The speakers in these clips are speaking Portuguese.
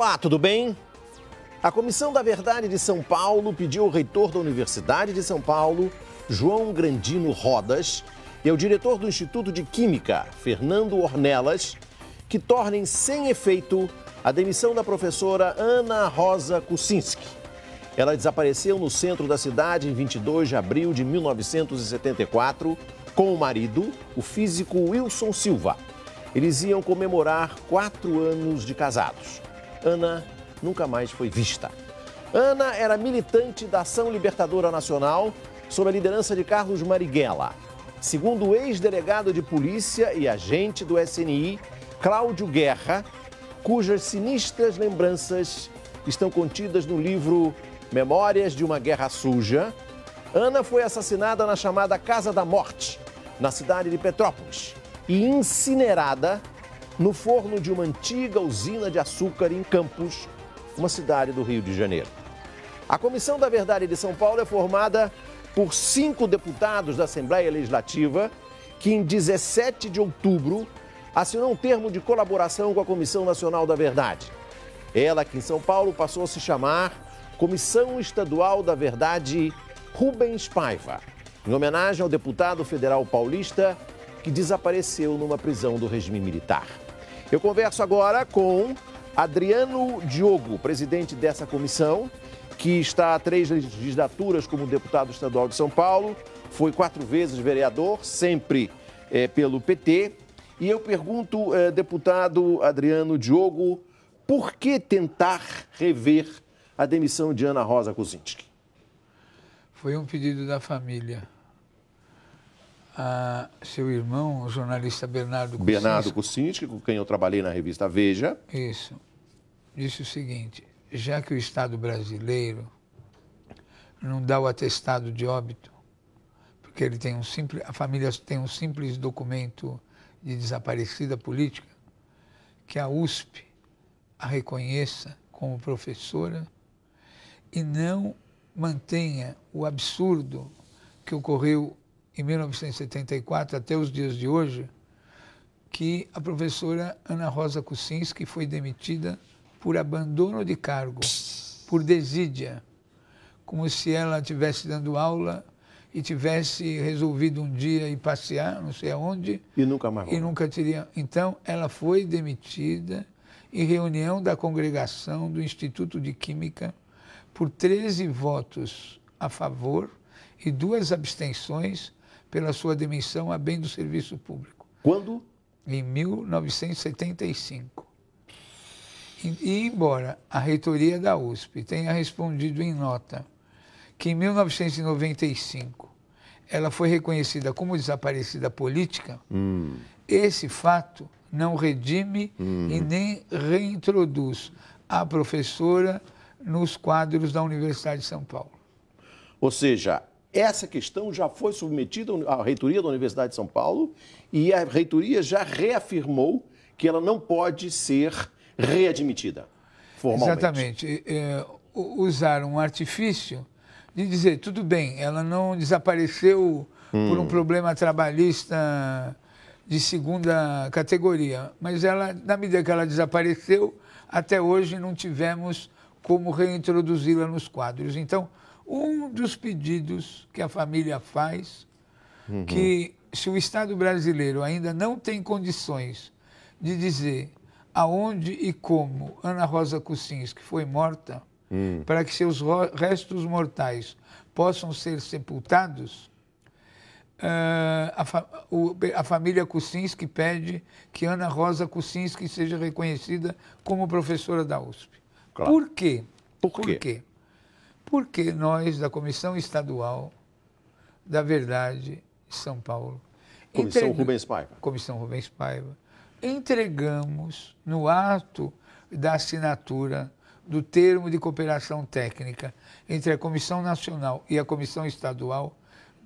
Olá, tudo bem? A Comissão da Verdade de São Paulo pediu ao reitor da Universidade de São Paulo, João Grandino Rodas, e ao diretor do Instituto de Química, Fernando Ornelas, que tornem sem efeito a demissão da professora Ana Rosa Kuczynski. Ela desapareceu no centro da cidade em 22 de abril de 1974 com o marido, o físico Wilson Silva. Eles iam comemorar 4 anos de casados. Ana nunca mais foi vista. Ana era militante da Ação Libertadora Nacional sob a liderança de Carlos Marighella. Segundo o ex-delegado de polícia e agente do SNI, Cláudio Guerra, cujas sinistras lembranças estão contidas no livro Memórias de uma Guerra Suja, Ana foi assassinada na chamada Casa da Morte, na cidade de Petrópolis, e incinerada no forno de uma antiga usina de açúcar em Campos, uma cidade do Rio de Janeiro. A Comissão da Verdade de São Paulo é formada por 5 deputados da Assembleia Legislativa que, em 17 de outubro, assinou um termo de colaboração com a Comissão Nacional da Verdade. Ela, que em São Paulo, passou a se chamar Comissão Estadual da Verdade Rubens Paiva, em homenagem ao deputado federal paulista que desapareceu numa prisão do regime militar. Eu converso agora com Adriano Diogo, presidente dessa comissão, que está há 3 legislaturas como deputado estadual de São Paulo, foi 4 vezes vereador, sempre pelo PT. E eu pergunto, deputado Adriano Diogo, por que tentar rever a demissão de Ana Rosa Kuczynski? Foi um pedido da família. Seu irmão, o jornalista Bernardo Kuczynski, com quem eu trabalhei na revista Veja. Isso. Disse o seguinte: já que o Estado brasileiro não dá o atestado de óbito, porque ele tem a família tem um simples documento de desaparecida política, que a USP a reconheça como professora e não mantenha o absurdo que ocorreu em 1974 até os dias de hoje, que a professora Ana Rosa Kuczynski foi demitida por abandono de cargo, por desídia, como se ela estivesse dando aula e tivesse resolvido um dia ir passear, não sei aonde. E nunca mais. E nunca teria. Então, ela foi demitida em reunião da congregação do Instituto de Química por 13 votos a favor e 2 abstenções pela sua demissão a bem do serviço público. Quando? Em 1975. E embora a reitoria da USP tenha respondido em nota que em 1995 ela foi reconhecida como desaparecida política, esse fato não redime e nem reintroduz a professora nos quadros da Universidade de São Paulo. Ou seja, essa questão já foi submetida à reitoria da Universidade de São Paulo e a reitoria já reafirmou que ela não pode ser readmitida formalmente. Exatamente. Usaram um artifício de dizer, tudo bem, ela não desapareceu por um problema trabalhista de 2ª categoria, mas ela, na medida que ela desapareceu, até hoje não tivemos como reintroduzi-la nos quadros. Então, um dos pedidos que a família faz, que se o Estado brasileiro ainda não tem condições de dizer aonde e como Ana Rosa Kuczynski foi morta, para que seus restos mortais possam ser sepultados, a família Kuczynski pede que Ana Rosa Kuczynski seja reconhecida como professora da USP. Claro. Por quê? Por quê? Porque nós, da Comissão Estadual da Verdade de São Paulo, Comissão Rubens Paiva, entregamos no ato da assinatura do termo de cooperação técnica entre a Comissão Nacional e a Comissão Estadual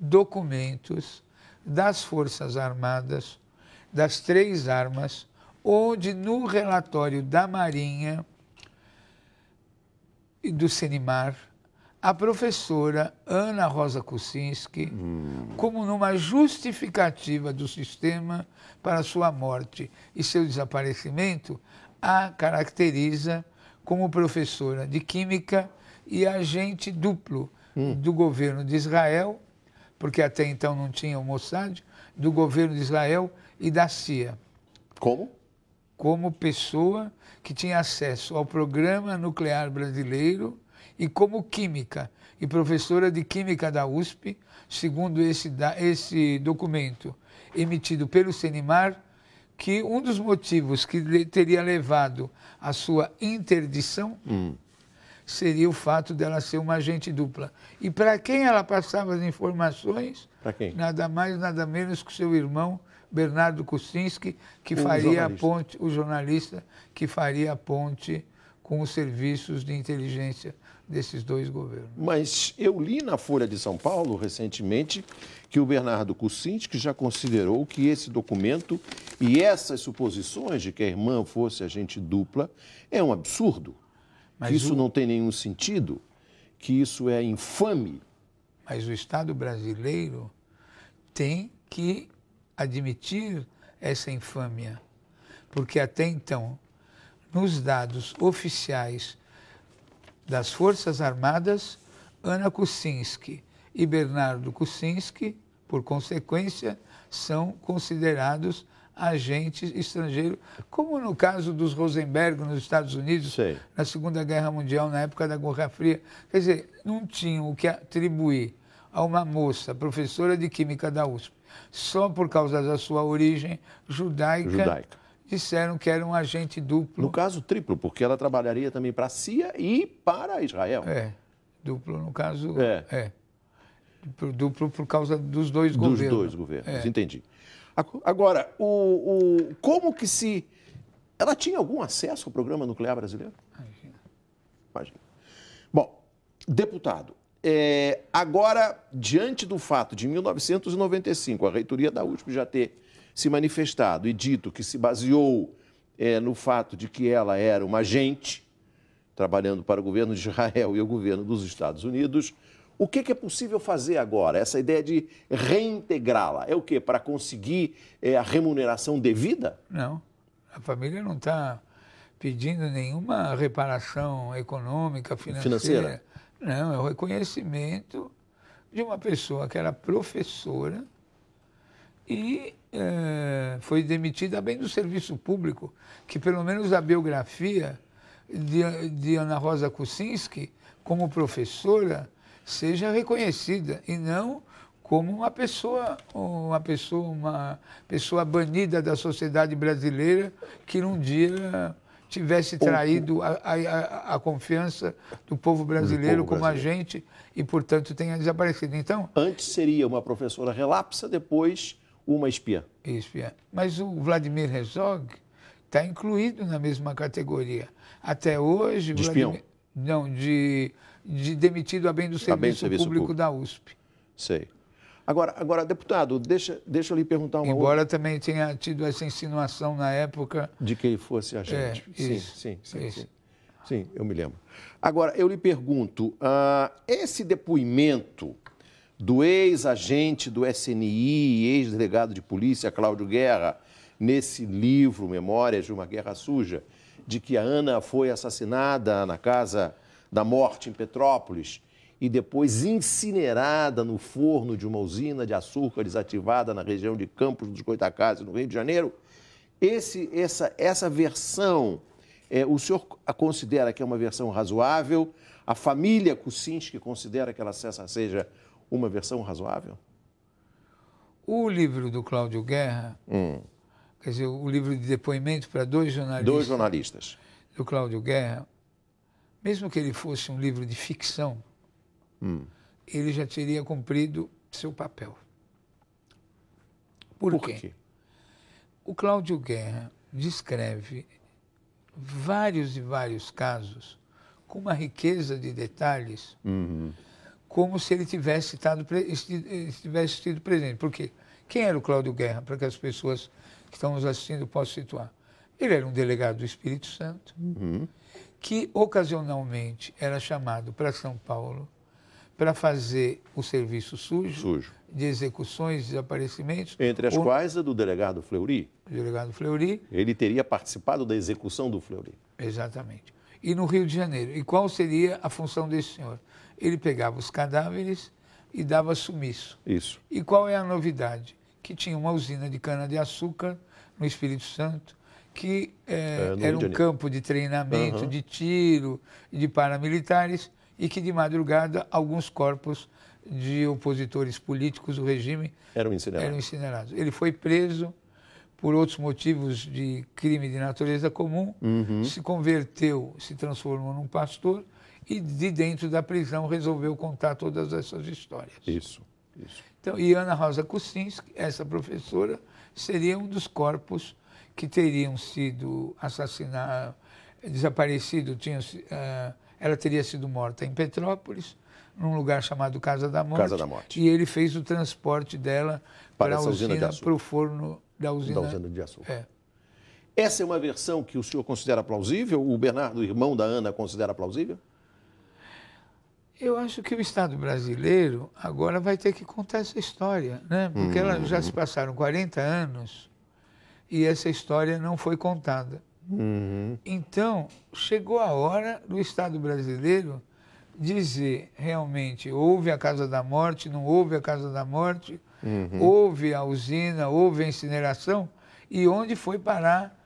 documentos das Forças Armadas, das 3 armas, onde no relatório da Marinha e do CENIMAR, a professora Ana Rosa Kuczynski, como numa justificativa do sistema para sua morte e seu desaparecimento, a caracteriza como professora de Química e agente duplo do governo de Israel, porque até então não tinha o Mossad, do governo de Israel e da CIA. Como? Como pessoa que tinha acesso ao programa nuclear brasileiro e como química e professora de Química da USP, segundo esse documento emitido pelo Senimar, que um dos motivos que teria levado à sua interdição seria o fato dela ser uma agente dupla. E para quem ela passava as informações? Para quem? Nada mais, nada menos que seu irmão, Bernardo Kuczynski, que faria a ponte, o jornalista, que faria a ponte com os serviços de inteligência desses dois governos. Mas eu li na Folha de São Paulo, recentemente, que o Bernardo Kuczynski já considerou que esse documento e essas suposições de que a irmã fosse agente dupla é um absurdo, que isso não tem nenhum sentido, que isso é infame. Mas o Estado brasileiro tem que admitir essa infâmia, porque até então, nos dados oficiais das Forças Armadas, Ana Kuczynski e Bernardo Kuczynski, por consequência, são considerados agentes estrangeiros, como no caso dos Rosenberg nos Estados Unidos, Sei. na Segunda Guerra Mundial, na época da Guerra Fria. Quer dizer, não tinham o que atribuir a uma moça, professora de Química da USP, só por causa da sua origem judaica. Disseram que era um agente duplo. No caso, triplo, porque ela trabalharia também para a CIA e para Israel. Duplo no caso, duplo por causa dos dois governos. Dos dois governos, entendi. Agora, como que se... Ela tinha algum acesso ao programa nuclear brasileiro? Imagina. Bom, deputado, agora, diante do fato de, em 1995, a reitoria da USP já ter se manifestado e dito que se baseou no fato de que ela era uma agente trabalhando para o governo de Israel e o governo dos Estados Unidos, o que é possível fazer agora? Essa ideia de reintegrá-la é o quê? Para conseguir a remuneração devida? Não, a família não está pedindo nenhuma reparação econômica, financeira. Não, é o reconhecimento de uma pessoa que era professora e foi demitida bem do serviço público, que pelo menos a biografia de Ana Rosa Kuczynski como professora seja reconhecida e não como uma pessoa banida da sociedade brasileira que num dia tivesse traído a confiança do povo brasileiro como agente e, portanto, tenha desaparecido. Então, antes seria uma professora relapsa, depois uma espiã. Espiã. Mas o Vladimir Herzog está incluído na mesma categoria. Até hoje... De espião? Não, de demitido a bem do serviço público da USP. Sei. Agora, deputado, deixa eu lhe perguntar uma Embora também tenha tido essa insinuação na época... De que ele fosse agente. Sim, Sim, eu me lembro. Agora, eu lhe pergunto, esse depoimento do ex-agente do SNI e ex-delegado de polícia, Cláudio Guerra, nesse livro, Memórias de uma Guerra Suja, de que a Ana foi assassinada na Casa da Morte em Petrópolis e depois incinerada no forno de uma usina de açúcar desativada na região de Campos dos Goytacazes, no Rio de Janeiro, essa versão, o senhor considera que é uma versão razoável? A família Kuczynski considera que ela seja uma versão razoável? O livro do Cláudio Guerra, quer dizer, o livro de depoimento para dois jornalistas do Cláudio Guerra, mesmo que ele fosse um livro de ficção, ele já teria cumprido seu papel. Por quê? O Cláudio Guerra descreve vários e vários casos com uma riqueza de detalhes, como se ele tivesse sido presente. Por quê? Quem era o Cláudio Guerra, para que as pessoas que estão nos assistindo possam situar? Ele era um delegado do Espírito Santo, que ocasionalmente era chamado para São Paulo para fazer o serviço sujo de execuções, desaparecimentos. Entre as quais a do delegado Fleury. O delegado Fleury. Ele teria participado da execução do Fleury. Exatamente. e no Rio de Janeiro. E qual seria a função desse senhor? Ele pegava os cadáveres e dava sumiço. Isso. E qual é a novidade? Que tinha uma usina de cana-de-açúcar no Espírito Santo, que era um campo de treinamento, de tiro e de paramilitares, e que de madrugada alguns corpos de opositores políticos do regime eram incinerados. Ele foi preso por outros motivos de crime de natureza comum, se converteu, se transformou num pastor e de dentro da prisão resolveu contar todas essas histórias. Isso. Então, e Ana Rosa Kuczynski, essa professora, seria um dos corpos que teriam sido assassinados, desaparecidos. Ela teria sido morta em Petrópolis, num lugar chamado Casa da Morte. Casa da Morte. E ele fez o transporte dela para a usina, para o forno da usina de açúcar. Essa é uma versão que o senhor considera plausível? O Bernardo, irmão da Ana, considera plausível? Eu acho que o Estado brasileiro agora vai ter que contar essa história, né? Porque já se passaram 40 anos e essa história não foi contada. Então, chegou a hora do Estado brasileiro dizer realmente houve a Casa da Morte, não houve a Casa da Morte, houve a usina, houve a incineração, e onde foi parar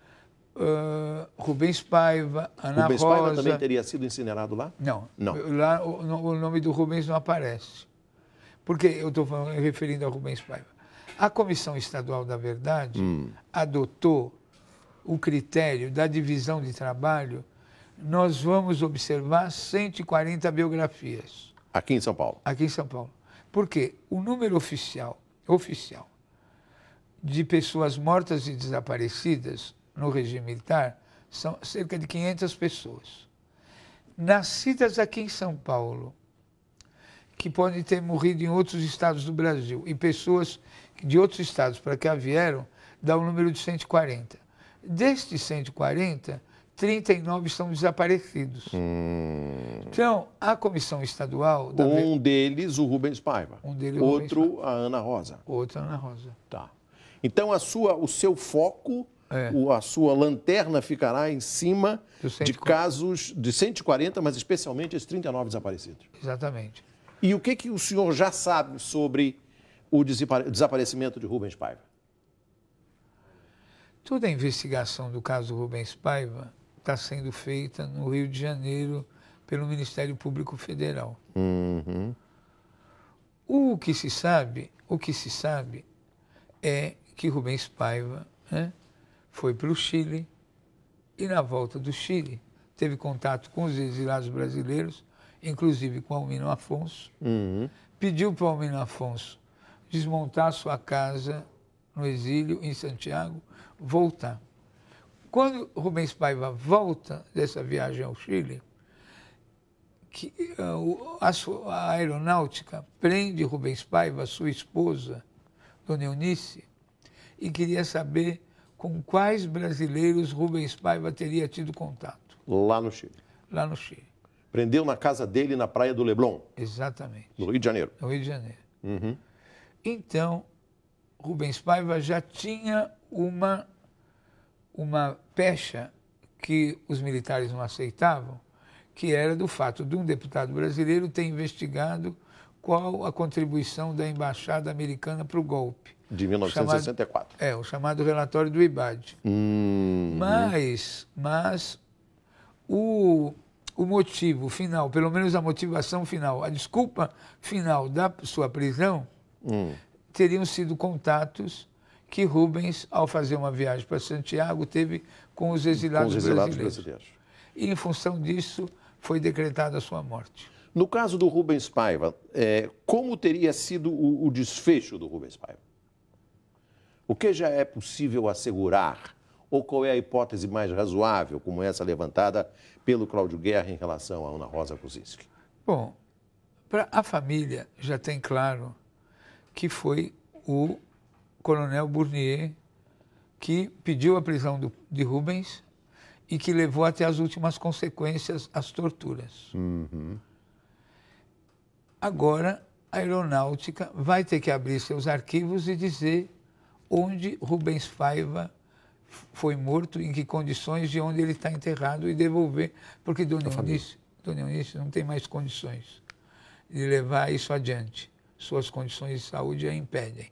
Rubens Paiva, Ana Rosa. Rubens Paiva também teria sido incinerado lá? Não. Lá o nome do Rubens não aparece. Porque eu estou referindo a Rubens Paiva. A Comissão Estadual da Verdade adotou o critério da divisão de trabalho. Nós vamos observar 140 biografias. Aqui em São Paulo? Aqui em São Paulo. Porque o número oficial de pessoas mortas e desaparecidas no regime militar são cerca de 500 pessoas. Nascidas aqui em São Paulo, que podem ter morrido em outros estados do Brasil, e pessoas de outros estados para cá vieram, dá um número de 140. Destes 140, 39 estão desaparecidos. Então, a Comissão Estadual... Um deles, o Rubens Paiva. Outro, a Ana Rosa. Outro, a Ana Rosa. Tá. Então, o seu foco, a sua lanterna ficará em cima de casos de 140, mas especialmente esses 39 desaparecidos. Exatamente. E o que o senhor já sabe sobre o desaparecimento de Rubens Paiva? Toda a investigação do caso Rubens Paiva está sendo feita no Rio de Janeiro pelo Ministério Público Federal. O que se sabe é que Rubens Paiva foi para o Chile e, na volta do Chile, teve contato com os exilados brasileiros, inclusive com Almino Afonso, pediu para o Almino Afonso desmontar sua casa no exílio, em Santiago, voltar. Quando Rubens Paiva volta dessa viagem ao Chile, a aeronáutica prende Rubens Paiva, sua esposa, Dona Eunice, e queria saber com quais brasileiros Rubens Paiva teria tido contato. Lá no Chile. Lá no Chile. Prendeu na casa dele, na praia do Leblon. Exatamente. No Rio de Janeiro. No Rio de Janeiro. Então, Rubens Paiva já tinha uma pecha que os militares não aceitavam, que era do fato de um deputado brasileiro ter investigado qual a contribuição da Embaixada Americana para o golpe. De 1964. O chamado relatório do IBAD. Mas o motivo final, pelo menos a motivação final, a desculpa final da sua prisão, teriam sido contatos que Rubens, ao fazer uma viagem para Santiago, teve com os exilados brasileiros. E, em função disso, foi decretada a sua morte. No caso do Rubens Paiva, como teria sido o desfecho do Rubens Paiva? O que já é possível assegurar? Ou qual é a hipótese mais razoável, como essa levantada pelo Cláudio Guerra em relação a Ana Rosa Kuczynski? Bom, a família já tem claro que foi o coronel Bournier que pediu a prisão de Rubens e que levou até as últimas consequências as torturas. Agora, a aeronáutica vai ter que abrir seus arquivos e dizer onde Rubens Paiva foi morto, em que condições, de onde ele está enterrado e devolver, porque Dona Eunice não tem mais condições de levar isso adiante. Suas condições de saúde a impedem.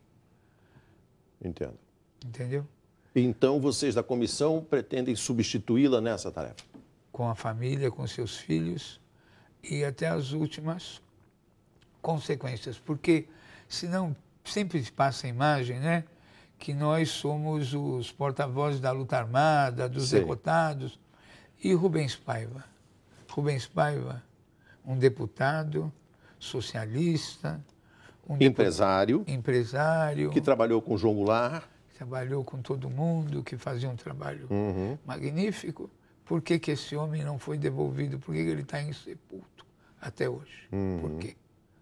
Entendo. Entendeu? Então, vocês da comissão pretendem substituí-la nessa tarefa? Com a família, com seus filhos e até as últimas consequências. Porque, senão, sempre passa a imagem, né? Que nós somos os porta-vozes da luta armada, dos derrotados. E Rubens Paiva? Rubens Paiva, um deputado socialista, empresário, que trabalhou com João Goulart, trabalhou com todo mundo, que fazia um trabalho magnífico. Por que esse homem não foi devolvido? Por que ele está insepulto até hoje? Por quê?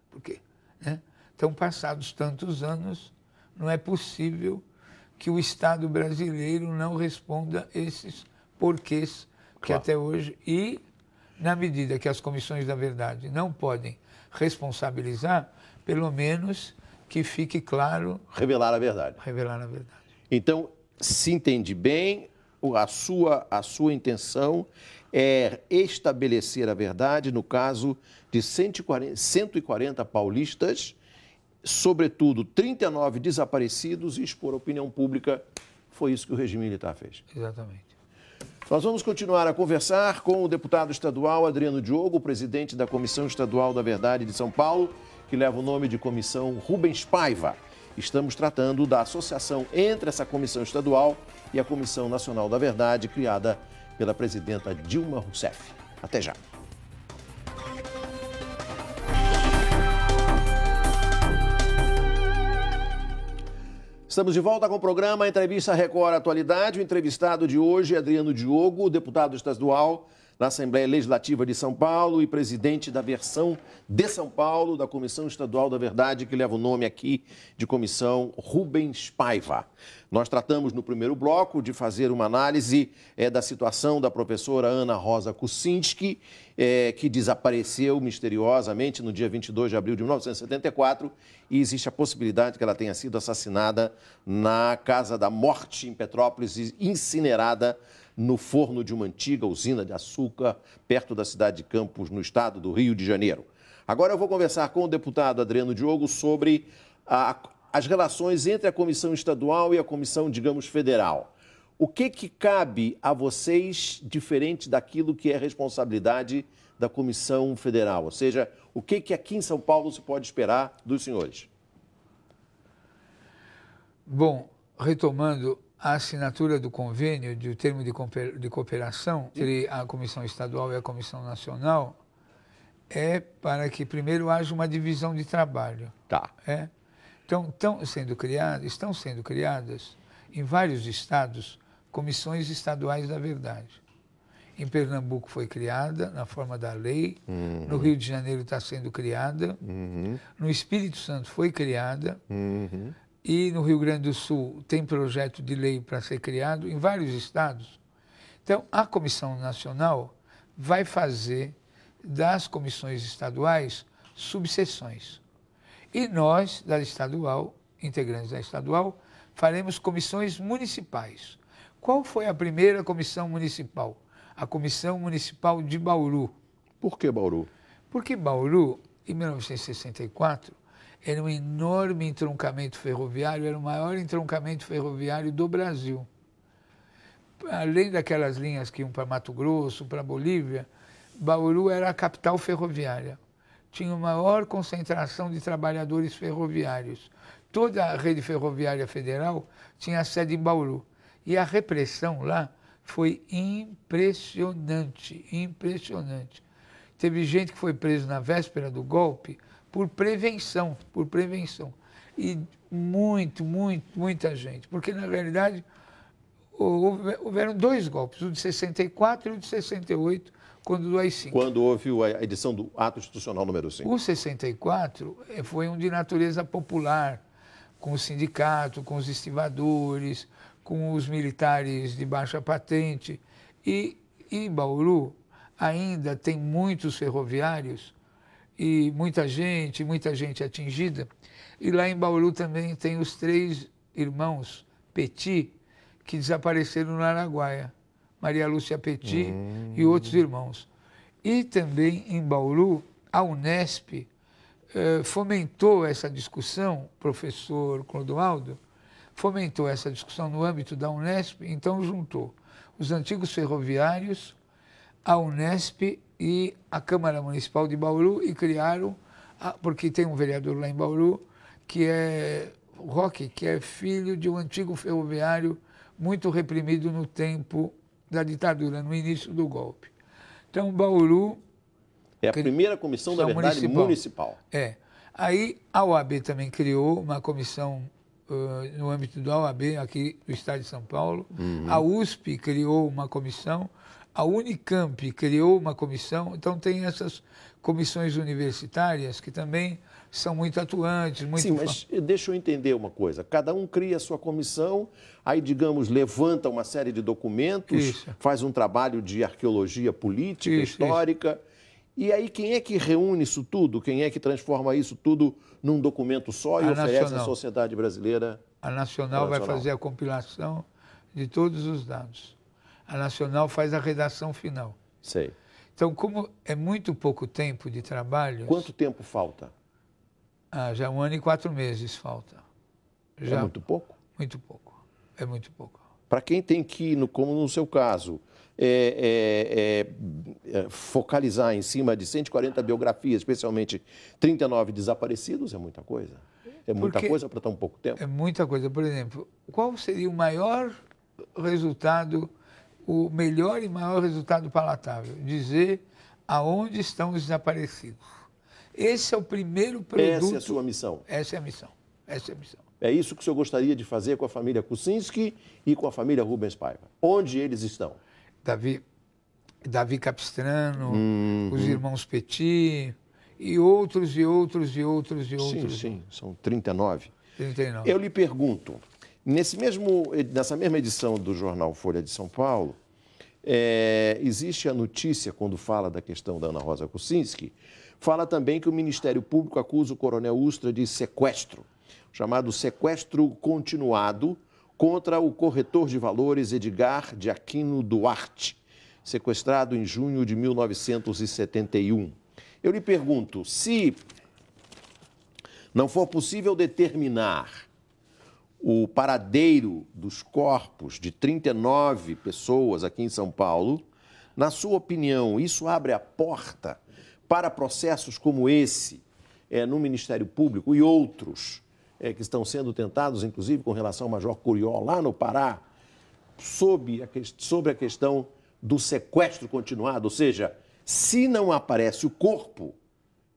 Por quê? Né? Então, passados tantos anos, não é possível que o Estado brasileiro não responda esses porquês que até hoje... E, na medida que as comissões da verdade não podem responsabilizar, pelo menos que fique claro... Revelar a verdade. Revelar a verdade. Então, se entende bem, a sua intenção é estabelecer a verdade no caso de 140 paulistas, sobretudo 39 desaparecidos, e expor a opinião pública. Foi isso que o regime militar fez. Exatamente. Nós vamos continuar a conversar com o deputado estadual Adriano Diogo, presidente da Comissão Estadual da Verdade de São Paulo, que leva o nome de Comissão Rubens Paiva. Estamos tratando da associação entre essa comissão estadual e a Comissão Nacional da Verdade, criada pela presidenta Dilma Rousseff. Até já. Estamos de volta com o programa Entrevista Record Atualidade. O entrevistado de hoje é Adriano Diogo, deputado estadual na Assembleia Legislativa de São Paulo e presidente da versão de São Paulo da Comissão Estadual da Verdade, que leva o nome aqui de Comissão Rubens Paiva. Nós tratamos no primeiro bloco de fazer uma análise da situação da professora Ana Rosa Kuczynski, que desapareceu misteriosamente no dia 22 de abril de 1974, e existe a possibilidade que ela tenha sido assassinada na Casa da Morte, em Petrópolis, e incinerada no forno de uma antiga usina de açúcar, perto da cidade de Campos, no estado do Rio de Janeiro. Agora eu vou conversar com o deputado Adriano Diogo sobre as relações entre a Comissão Estadual e a Comissão, digamos, Federal. O que cabe a vocês diferente daquilo que é responsabilidade da Comissão Federal? Ou seja, o que aqui em São Paulo se pode esperar dos senhores? Bom, retomando a assinatura do convênio, do termo de cooperação entre a Comissão Estadual e a Comissão Nacional, é para que primeiro haja uma divisão de trabalho. Tá. Então, estão sendo criadas em vários estados comissões estaduais da verdade. Em Pernambuco foi criada, na forma da lei. No Rio de Janeiro está sendo criada. No Espírito Santo foi criada. E no Rio Grande do Sul tem projeto de lei para ser criado, em vários estados. Então, a Comissão Nacional vai fazer das comissões estaduais subseções. E nós, da estadual, integrantes da estadual, faremos comissões municipais. Qual foi a primeira comissão municipal? A Comissão Municipal de Bauru. Por que Bauru? Porque Bauru, em 1964, era um enorme entroncamento ferroviário, era o maior entroncamento ferroviário do Brasil. Além daquelas linhas que iam para Mato Grosso, para Bolívia, Bauru era a capital ferroviária. Tinha a maior concentração de trabalhadores ferroviários. Toda a rede ferroviária federal tinha sede em Bauru. E a repressão lá foi impressionante, impressionante. Teve gente que foi preso na véspera do golpe por prevenção. E muita gente. Porque, na realidade, houveram dois golpes, o de 64 e o de 68, quando do AI-5. Quando houve a edição do Ato Institucional número 5. O 64 foi um de natureza popular, com o sindicato, com os estivadores, com os militares de baixa patente. E em Bauru ainda tem muitos ferroviários e muita gente atingida. E lá em Bauru também tem os 3 irmãos Petit, que desapareceram no Araguaia. Maria Lúcia Petit e outros irmãos. E também em Bauru, a Unesp fomentou essa discussão, o professor Clodoaldo, fomentou essa discussão no âmbito da Unesp, então juntou os antigos ferroviários, a Unesp e a Câmara Municipal de Bauru e criaram, porque tem um vereador lá em Bauru, que é o Roque, que é filho de um antigo ferroviário muito reprimido no tempo da ditadura, no início do golpe. Então, Bauru... É a primeira comissão da verdade municipal. É. Aí, a OAB também criou uma comissão no âmbito da OAB, aqui do Estado de São Paulo. A USP criou uma comissão. A Unicamp criou uma comissão. Então, tem essas comissões universitárias que também são muito atuantes. Muito Sim, mas deixa eu entender uma coisa. Cada um cria a sua comissão, aí, digamos, levanta uma série de documentos, faz um trabalho de arqueologia política, histórica. E aí, quem é que reúne isso tudo? Quem é que transforma isso tudo num documento só e oferece à sociedade brasileira? A Nacional vai fazer a compilação de todos os dados. A Nacional faz a redação final. Sei. Então, como é muito pouco tempo de trabalho... Quanto tempo falta? Já 1 ano e 4 meses falta. Já... É muito pouco? Muito pouco. É muito pouco. Para quem tem que, como no seu caso, focalizar em cima de 140 biografias, especialmente 39 desaparecidos, é muita coisa. É muita coisa para tão pouco tempo. É muita coisa. Por exemplo, qual seria o maior resultado, o melhor e maior resultado palatável? Dizer aonde estão os desaparecidos. Esse é o primeiro produto... Essa é a sua missão? Essa é a missão. Essa é a missão. É isso que o senhor gostaria de fazer com a família Kuczynski e com a família Rubens Paiva. Onde eles estão? Davi Capistrano, os irmãos Petit e outros, e outros, e outros, e outros. Sim, são 39. 39. Eu lhe pergunto, nessa mesma edição do jornal Folha de São Paulo, existe a notícia, quando fala da questão da Ana Rosa Kuczynski, fala também que o Ministério Público acusa o coronel Ustra de sequestro, chamado sequestro continuado, contra o corretor de valores Edgar de Aquino Duarte, sequestrado em junho de 1971. Eu lhe pergunto, se não for possível determinar o paradeiro dos corpos de 39 pessoas aqui em São Paulo, na sua opinião, isso abre a porta para processos como esse no Ministério Público e outros que estão sendo tentados, inclusive com relação ao Major Curió, lá no Pará, sobre a questão do sequestro continuado? Ou seja, se não aparece o corpo,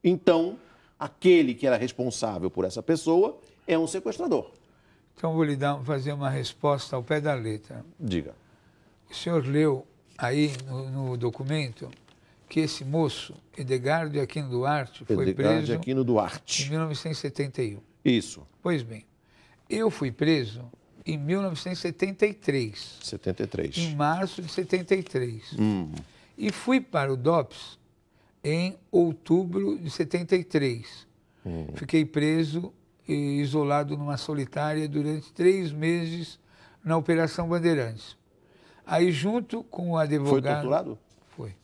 então aquele que era responsável por essa pessoa é um sequestrador. Então, vou lhe fazer uma resposta ao pé da letra. Diga. O senhor leu aí no documento que esse moço, Edgar de Aquino Duarte, foi preso de Aquino Duarte. Em 1971. Isso. Pois bem, eu fui preso em 1973. 73. Em março de 73. E fui para o DOPS em outubro de 73. Fiquei preso e isolado numa solitária durante 3 meses na Operação Bandeirantes. Aí, junto com o advogado... Foi torturado? Foi.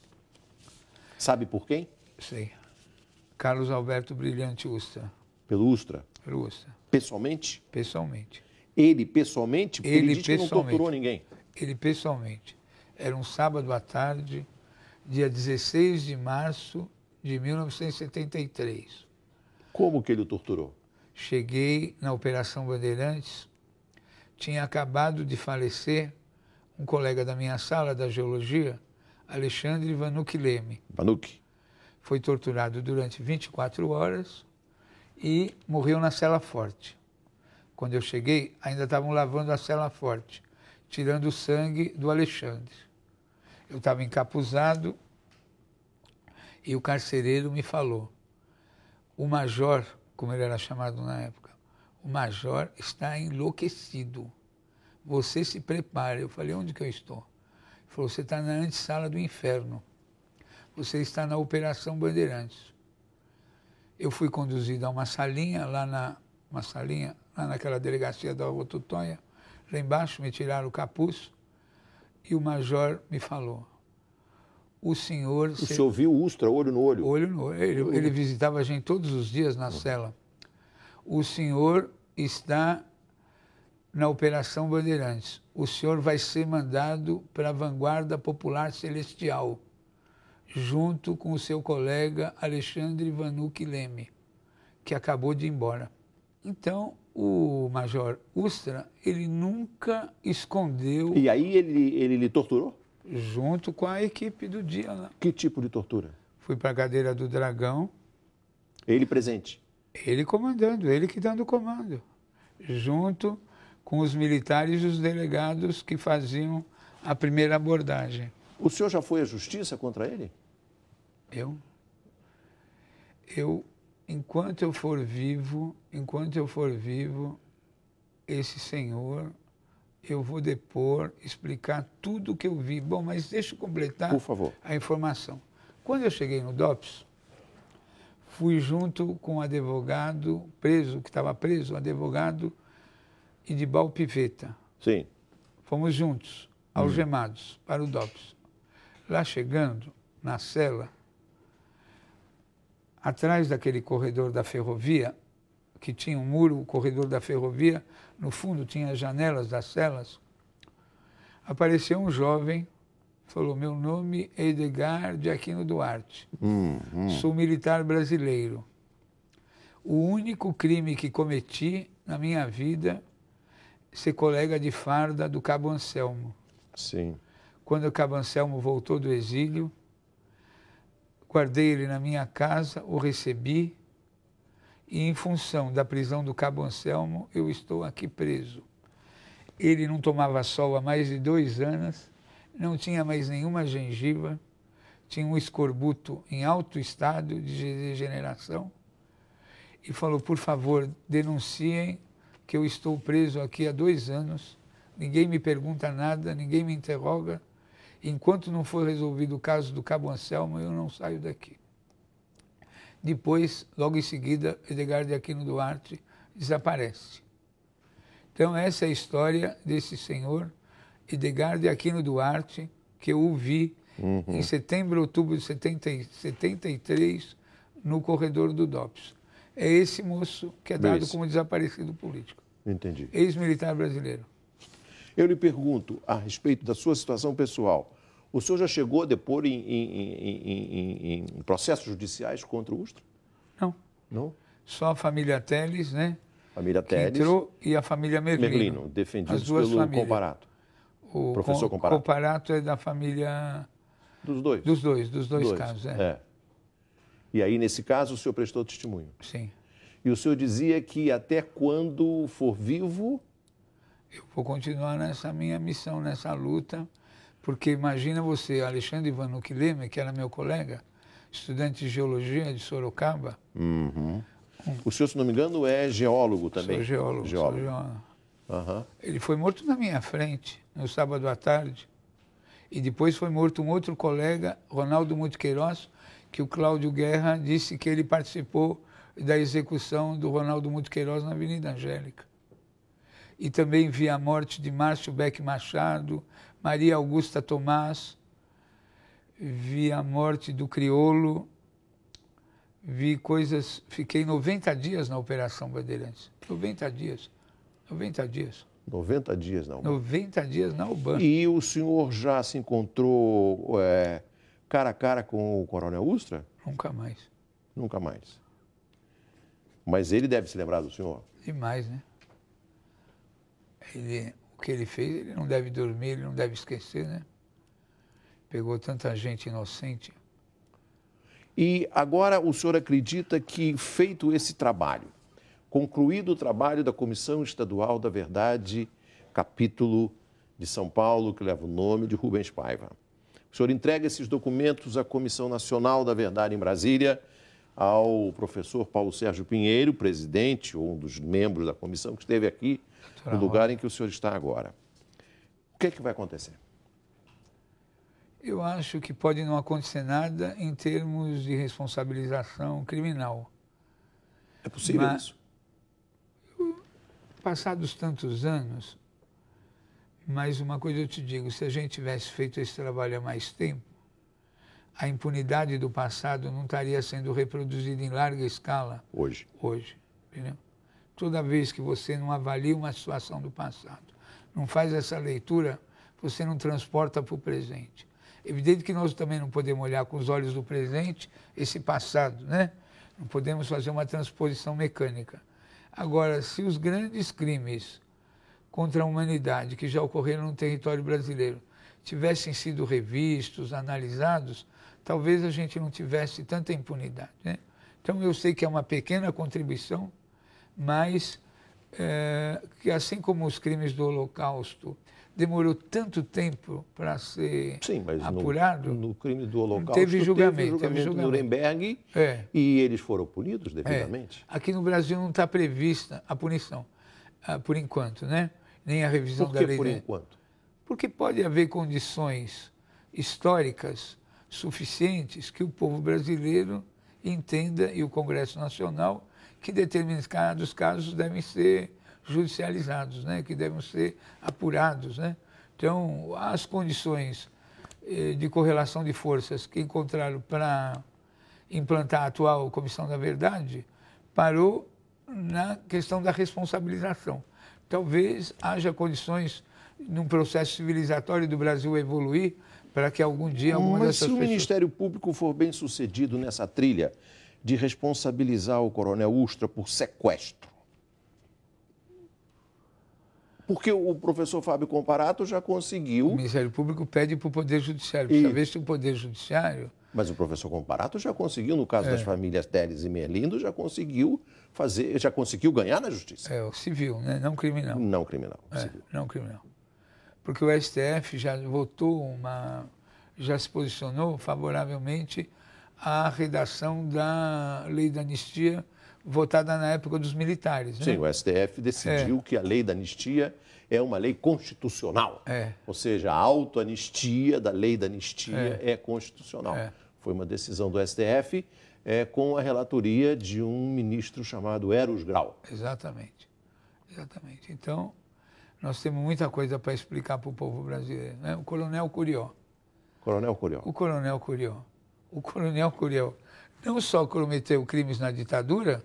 Sabe por quem? Sei. Carlos Alberto Brilhante Ustra. Pelo Ustra? Pelo Ustra. Pessoalmente? Pessoalmente. Ele pessoalmente? Porque ele diz que não torturou ninguém. Ele pessoalmente. Era um sábado à tarde, dia 16 de março de 1973. Como que ele o torturou? Cheguei na Operação Bandeirantes, tinha acabado de falecer um colega da minha sala, da Geologia, Alexandre Vanucchi Leme. Vanucchi. Foi torturado durante 24 horas e morreu na cela forte. Quando eu cheguei, ainda estavam lavando a cela forte, tirando o sangue do Alexandre. Eu estava encapuzado e o carcereiro me falou, o major, como ele era chamado na época, o major está enlouquecido. Você se prepare. Eu falei, onde que eu estou? Ele falou, você está na antessala do inferno. Você está na Operação Bandeirantes. Eu fui conduzido a uma salinha, lá naquela delegacia da Rua Tutóia, Lá embaixo me tiraram o capuz e o major me falou, o senhor... O senhor viu o Ustra olho no olho? Olho no olho. Ele visitava a gente todos os dias na cela. O senhor está na Operação Bandeirantes. O senhor vai ser mandado para a Vanguarda Popular Celestial, junto com o seu colega Alexandre Vanucci Leme, que acabou de ir embora. Então, o major Ustra, ele nunca escondeu... E aí ele lhe torturou? Junto com a equipe do dia lá. Que tipo de tortura? Fui para a cadeira do Dragão. Ele presente? Ele comandando, ele que dando comando. Junto com os militares e os delegados que faziam a primeira abordagem. O senhor já foi à justiça contra ele? Enquanto eu for vivo, esse senhor, eu vou depor, explicar tudo o que eu vi. Bom, mas deixa eu completar, por favor, a informação. Quando eu cheguei no DOPS, fui junto com o advogado preso, que estava preso, o advogado Idibal Pivetta. Sim. Fomos juntos, algemados, para o DOPS. Lá chegando, na cela, atrás daquele corredor da ferrovia, que tinha um muro, o corredor da ferrovia, no fundo tinha as janelas das celas, apareceu um jovem, falou, meu nome é Edgar de Aquino Duarte, sou militar brasileiro. O único crime que cometi na minha vida é ser colega de farda do Cabo Anselmo. Sim. Quando o Cabo Anselmo voltou do exílio, guardei ele na minha casa, o recebi, e em função da prisão do Cabo Anselmo, eu estou aqui preso. Ele não tomava sol há mais de 2 anos, não tinha mais nenhuma gengiva, tinha um escorbuto em alto estado de degeneração, e falou, por favor, denunciem que eu estou preso aqui há 2 anos, ninguém me pergunta nada, ninguém me interroga, enquanto não for resolvido o caso do Cabo Anselmo, eu não saio daqui. Depois, logo em seguida, Edgar de Aquino Duarte desaparece. Então, essa é a história desse senhor, Edgar de Aquino Duarte, que eu o vi em setembro, outubro de 73, no corredor do DOPS. É esse moço que é dado como desaparecido político. Entendi. Ex-militar brasileiro. Eu lhe pergunto, a respeito da sua situação pessoal, o senhor já chegou a depor em processos judiciais contra o Ustra? Não. Não? Só a família Teles, né? Família Teles. Entrou, e a família Merlino. Merlino, defendidos as duas pelo famílias. Comparato. O professor Comparato. Comparato é da família... Dos dois? Dos dois casos, é. E aí, nesse caso, o senhor prestou testemunho? Sim. E o senhor dizia que até quando for vivo... Eu vou continuar nessa minha missão, nessa luta, porque imagina você, Alexandre Vanucci Leme, que era meu colega, estudante de geologia de Sorocaba. O senhor, se não me engano, é geólogo também? Sou geólogo. Sou geólogo. Ele foi morto na minha frente, no sábado à tarde. E depois foi morto um outro colega, Ronaldo Mutqueiroz, que o Cláudio Guerra disse que ele participou da execução do Ronaldo Mutqueiroz na Avenida Angélica. E também vi a morte de Márcio Beck Machado, Maria Augusta Tomás, vi a morte do Criolo, vi coisas... Fiquei 90 dias na Operação Bandeirantes. 90 dias. 90 dias. 90 dias na UBAN. 90 dias na UBAN. E o senhor já se encontrou cara a cara com o Coronel Ustra? Nunca mais. Nunca mais. Mas ele deve se lembrar do senhor? Demais, né? O que ele fez, ele não deve dormir, ele não deve esquecer, né? Pegou tanta gente inocente. E agora o senhor acredita que, feito esse trabalho, concluído o trabalho da Comissão Estadual da Verdade, capítulo de São Paulo, que leva o nome de Rubens Paiva, o senhor entrega esses documentos à Comissão Nacional da Verdade em Brasília, ao professor Paulo Sérgio Pinheiro, presidente ou um dos membros da comissão que esteve aqui, no lugar em que o senhor está agora. O que é que vai acontecer? Eu acho que pode não acontecer nada em termos de responsabilização criminal. É possível isso? Passados tantos anos, Mas uma coisa eu te digo, se a gente tivesse feito esse trabalho há mais tempo, a impunidade do passado não estaria sendo reproduzida em larga escala Hoje. Entendeu? Toda vez que você não avalia uma situação do passado, não faz essa leitura, você não transporta para o presente. Evidente que nós também não podemos olhar com os olhos do presente esse passado, né? Não podemos fazer uma transposição mecânica. Agora, se os grandes crimes contra a humanidade que já ocorreram no território brasileiro tivessem sido revistos, analisados, talvez a gente não tivesse tanta impunidade, né? Então, eu sei que é uma pequena contribuição, mas que assim como os crimes do Holocausto demorou tanto tempo para ser apurado. No crime do Holocausto teve julgamento de Nuremberg e eles foram punidos devidamente. Aqui no Brasil não está prevista a punição, por enquanto, né? Nem a revisão da lei. Por que por enquanto? Porque pode haver condições históricas suficientes que o povo brasileiro entenda, e o Congresso Nacional, que determinados casos devem ser judicializados, né? Que devem ser apurados, né? Então, as condições de correlação de forças que encontraram para implantar a atual Comissão da Verdade parou na questão da responsabilização. Talvez haja condições, num processo civilizatório do Brasil evoluir, para que algum dia alguma dessas pessoas... Mas se o Ministério Público for bem sucedido nessa trilha de responsabilizar o coronel Ustra por sequestro, porque o professor Fábio Comparato já conseguiu... O Ministério Público pede para o Poder Judiciário, precisa ver se o Poder Judiciário... Mas o professor Comparato já conseguiu, no caso das famílias Teles e Merlindo, já conseguiu ganhar na justiça. O civil, né? Não criminal. Não criminal. Civil. Não criminal. Porque o STF já já se posicionou favoravelmente à redação da lei da anistia votada na época dos militares. Né? Sim, o STF decidiu que a lei da anistia é uma lei constitucional. Ou seja, a autoanistia da lei da anistia é constitucional. Foi uma decisão do STF com a relatoria de um ministro chamado Eros Grau. Exatamente. Então, nós temos muita coisa para explicar para o povo brasileiro. Né? O Coronel Curió. O Coronel Curió não só cometeu crimes na ditadura,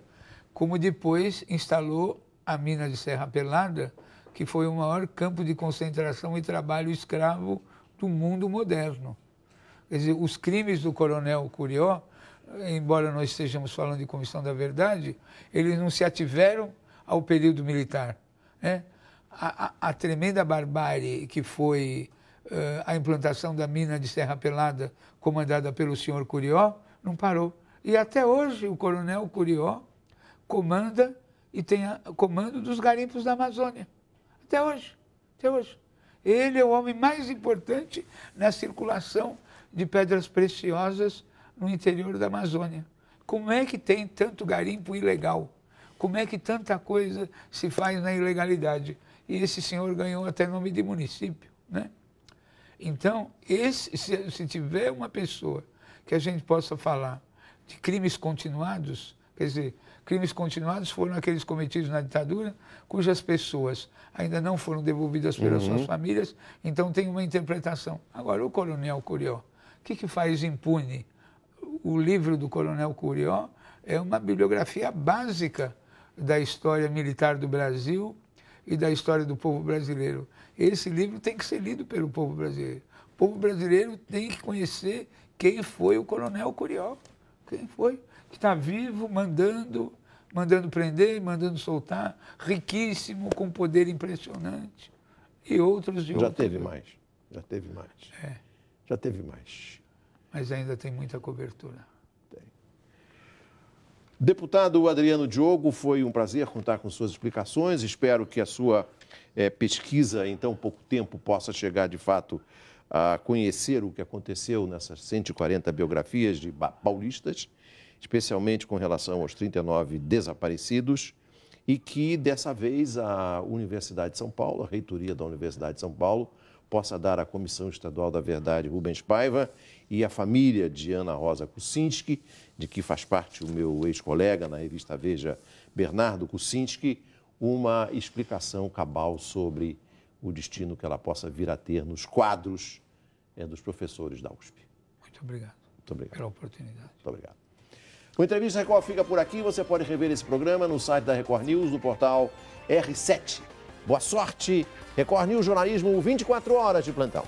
como depois instalou a mina de Serra Pelada, que foi o maior campo de concentração e trabalho escravo do mundo moderno. Quer dizer, os crimes do Coronel Curió, embora nós estejamos falando de Comissão da Verdade, eles não se ativeram ao período militar, né? A tremenda barbárie que foi a implantação da mina de Serra Pelada, comandada pelo senhor Curió, não parou. E até hoje o Coronel Curió comanda e tem comando dos garimpos da Amazônia. Até hoje. Ele é o homem mais importante na circulação de pedras preciosas no interior da Amazônia. Como é que tem tanto garimpo ilegal? Como é que tanta coisa se faz na ilegalidade? E esse senhor ganhou até nome de município, né? Então, se tiver uma pessoa que a gente possa falar de crimes continuados, quer dizer, crimes continuados foram aqueles cometidos na ditadura, cujas pessoas ainda não foram devolvidas pelas suas famílias, então tem uma interpretação. Agora, o Coronel Curió, o que faz impune? O livro do Coronel Curió é uma bibliografia básica da história militar do Brasil e da história do povo brasileiro. Esse livro tem que ser lido pelo povo brasileiro. O povo brasileiro tem que conhecer quem foi o Coronel Curió. Quem foi? Que está vivo, mandando prender, mandando soltar, riquíssimo, com poder impressionante. E outros de outros. Já teve mais. Já teve mais. Mas ainda tem muita cobertura. Deputado Adriano Diogo, foi um prazer contar com suas explicações. Espero que a sua pesquisa em tão pouco tempo possa chegar, de fato, a conhecer o que aconteceu nessas 140 biografias de paulistas, especialmente com relação aos 39 desaparecidos, e que, dessa vez, a Universidade de São Paulo, a reitoria da Universidade de São Paulo, possa dar à Comissão Estadual da Verdade Rubens Paiva e à família de Ana Rosa Kuczynski, de que faz parte o meu ex-colega na revista Veja, Bernardo Kuczynski, uma explicação cabal sobre o destino que ela possa vir a ter nos quadros dos professores da USP. Muito obrigado. Muito obrigado. Pela oportunidade. Muito obrigado. O Entrevista Record fica por aqui. Você pode rever esse programa no site da Record News, no portal R7. Boa sorte. Record News, jornalismo 24 horas de plantão.